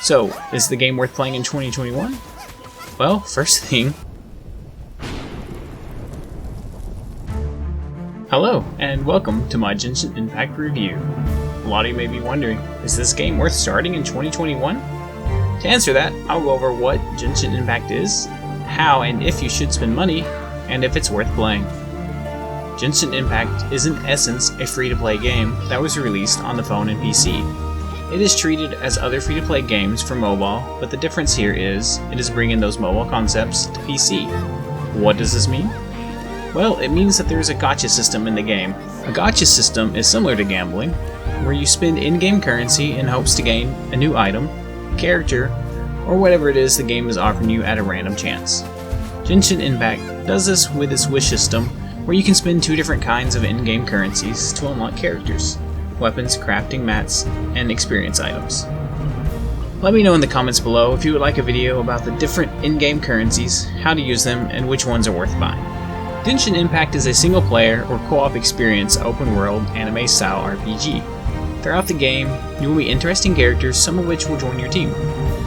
So, is the game worth playing in 2021? Well, first thing... Hello, and welcome to my Genshin Impact review. A lot of you may be wondering, is this game worth starting in 2021? To answer that, I'll go over what Genshin Impact is, how and if you should spend money, and if it's worth playing. Genshin Impact is in essence a free-to-play game that was released on the phone and PC. It is treated as other free-to-play games for mobile, but the difference here is it is bringing those mobile concepts to PC. What does this mean? Well, it means that there is a gacha system in the game. A gacha system is similar to gambling, where you spend in-game currency in hopes to gain a new item, character, or whatever it is the game is offering you at a random chance. Genshin Impact does this with its wish system, where you can spend two different kinds of in-game currencies to unlock characters, weapons, crafting mats, and experience items. Let me know in the comments below if you would like a video about the different in-game currencies, how to use them, and which ones are worth buying. Genshin Impact is a single-player or co-op experience open-world anime-style RPG. Throughout the game, you will meet interesting characters, some of which will join your team.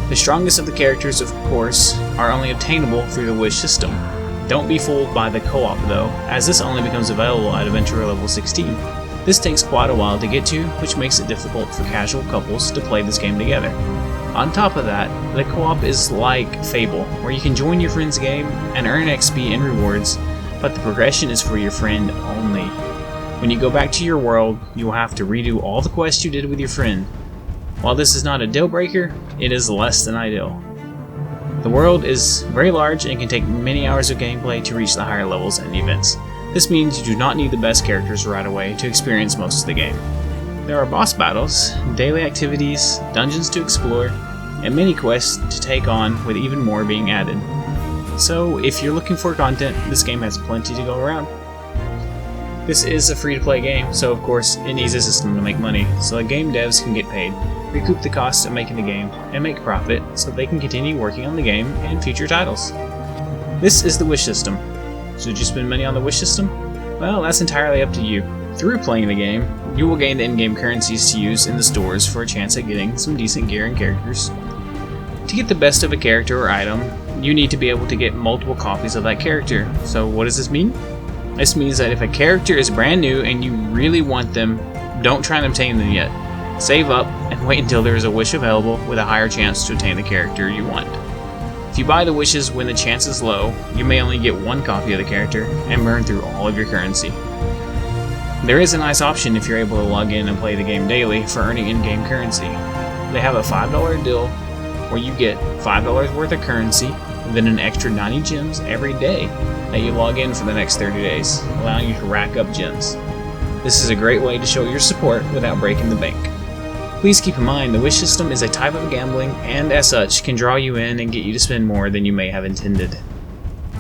The strongest of the characters, of course, are only obtainable through the wish system. Don't be fooled by the co-op though, as this only becomes available at Adventurer level 16. This takes quite a while to get to, which makes it difficult for casual couples to play this game together. On top of that, the co-op is like Fable, where you can join your friend's game and earn XP and rewards, but the progression is for your friend only. When you go back to your world, you will have to redo all the quests you did with your friend. While this is not a deal breaker, it is less than ideal. The world is very large and can take many hours of gameplay to reach the higher levels and events. This means you do not need the best characters right away to experience most of the game. There are boss battles, daily activities, dungeons to explore, and mini quests to take on, with even more being added. So if you're looking for content, this game has plenty to go around. This is a free-to-play game, so of course it needs a system to make money, so the game devs can get paid, recoup the costs of making the game, and make profit so they can continue working on the game and future titles. This is the wish system. Should you spend money on the wish system? Well, that's entirely up to you. Through playing the game, you will gain the in-game currencies to use in the stores for a chance at getting some decent gear and characters. To get the best of a character or item, you need to be able to get multiple copies of that character. So what does this mean? This means that if a character is brand new and you really want them, don't try and obtain them yet. Save up and wait until there is a wish available with a higher chance to obtain the character you want. If you buy the wishes when the chance is low, you may only get one copy of the character and burn through all of your currency. There is a nice option if you're able to log in and play the game daily for earning in-game currency. They have a $5 deal where you get $5 worth of currency, then an extra 90 gems every day that you log in for the next 30 days, allowing you to rack up gems. This is a great way to show your support without breaking the bank. Please keep in mind the wish system is a type of gambling and as such can draw you in and get you to spend more than you may have intended.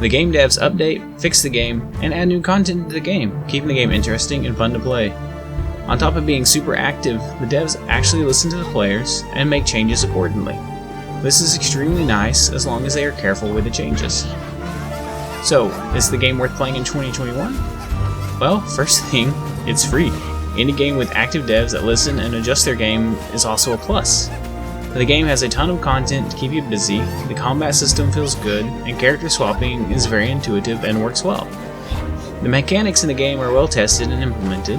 The game devs update, fix the game, and add new content to the game, keeping the game interesting and fun to play. On top of being super active, the devs actually listen to the players and make changes accordingly. This is extremely nice as long as they are careful with the changes. So, is the game worth playing in 2021? Well, first thing, it's free. Any game with active devs that listen and adjust their game is also a plus. The game has a ton of content to keep you busy, the combat system feels good, and character swapping is very intuitive and works well. The mechanics in the game are well tested and implemented.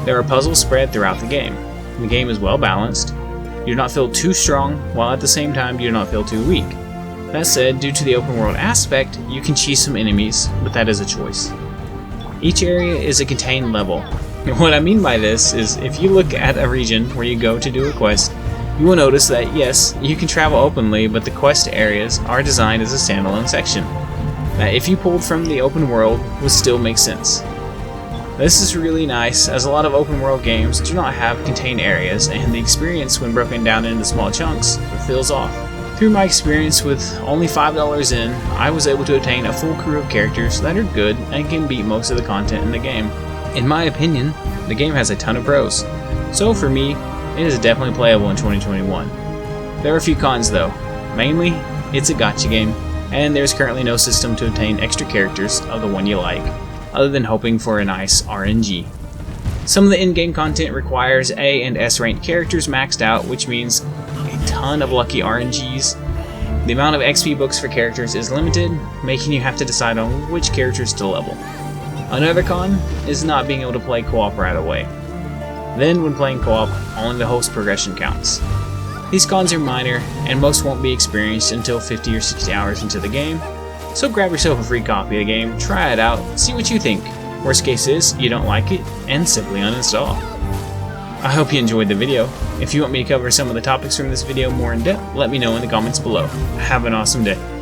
There are puzzles spread throughout the game. The game is well balanced. You do not feel too strong, while at the same time you do not feel too weak. That said, due to the open world aspect, you can cheese some enemies, but that is a choice. Each area is a contained level. What I mean by this is, if you look at a region where you go to do a quest, you will notice that yes, you can travel openly, but the quest areas are designed as a standalone section. That if you pulled from the open world would still make sense. This is really nice, as a lot of open world games do not have contained areas, and the experience when broken down into small chunks feels off. Through my experience with only $5 in, I was able to obtain a full crew of characters that are good and can beat most of the content in the game. In my opinion, the game has a ton of pros, so for me, it is definitely playable in 2021. There are a few cons though. Mainly, it's a gacha game, and there's currently no system to obtain extra characters of the one you like, other than hoping for a nice RNG. Some of the in-game content requires A and S ranked characters maxed out, which means a ton of lucky RNGs. The amount of XP books for characters is limited, making you have to decide on which characters to level. Another con is not being able to play co-op right away. Then when playing co-op, only the host progression counts. These cons are minor, and most won't be experienced until 50 or 60 hours into the game, so grab yourself a free copy of the game, try it out, see what you think. Worst case is, you don't like it, and simply uninstall. I hope you enjoyed the video. If you want me to cover some of the topics from this video more in depth, let me know in the comments below. Have an awesome day.